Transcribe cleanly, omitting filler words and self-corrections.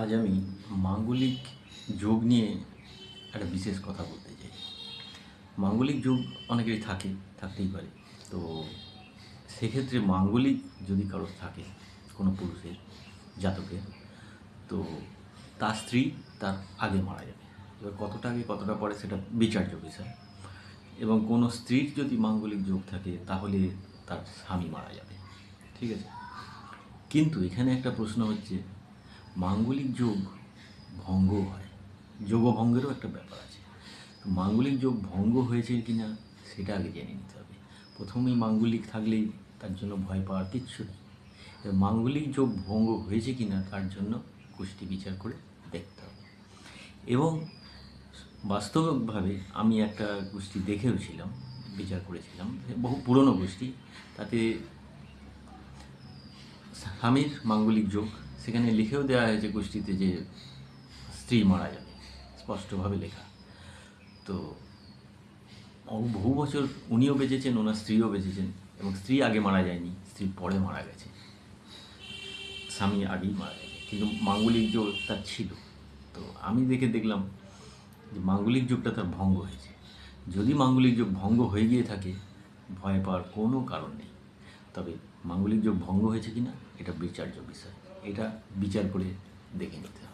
আজ আমি মাঙ্গলিক যোগ নিয়ে একটা বিশেষ কথা বলতে চাই। মাঙ্গলিক যোগ অনেকেরই থাকে, থাকতেই পারে। তো সেক্ষেত্রে মাঙ্গলিক যদি কারোর থাকে, কোনো পুরুষের জাতকের, তো তার স্ত্রী তার আগে মারা যাবে। এবার কতটা আগে কতটা পরে সেটা বিচার্য বিষয়। এবং কোনো স্ত্রীর যদি মাঙ্গলিক যোগ থাকে তাহলে তার স্বামী মারা যাবে। ঠিক আছে? কিন্তু এখানে একটা প্রশ্ন হচ্ছে, মাঙ্গলিক যোগ ভঙ্গ হয়, যোগভঙ্গেরও একটা ব্যাপার আছে। তো মাঙ্গলিক যোগ ভঙ্গ হয়েছে কি না সেটা আগে জেনে নিতে হবে। প্রথমেই মাঙ্গলিক থাকলেই তার জন্য ভয় পাওয়ার কিচ্ছু নেই। এবার মাঙ্গলিক যোগ ভঙ্গ হয়েছে কি না তার জন্য কুষ্টি বিচার করে দেখতে হবে। এবং বাস্তবিকভাবে আমি একটা গোষ্ঠী দেখেও ছিলাম, বিচার করেছিলাম, বহু পুরনো গোষ্ঠী। তাতে স্বামীর মাঙ্গলিক যোগ, সেখানে লিখেও দেওয়া হয়েছে গোষ্ঠীতে যে স্ত্রী মারা যাবে, স্পষ্টভাবে লেখা। তো বহু বছর উনিও বেঁচেছেন, ওনার স্ত্রীও বেঁচেছেন, এবং স্ত্রী আগে মারা যায়নি, স্ত্রী পরে মারা গেছে, স্বামী আগেই মারা গেছে, কিন্তু মাঙ্গলিক যোগ তার ছিল। তো আমি দেখলাম যে মাঙ্গলিক যোগটা তার ভঙ্গ হয়েছে। যদি মাঙ্গলিক যোগ ভঙ্গ হয়ে গিয়ে থাকে, ভয় পাওয়ার কোনো কারণ নেই। তবে মাঙ্গলিক যোগ ভঙ্গ হয়েছে কি না এটা বিচার্য বিষয়, এটা বিচার করে দেখে নিতে হবে।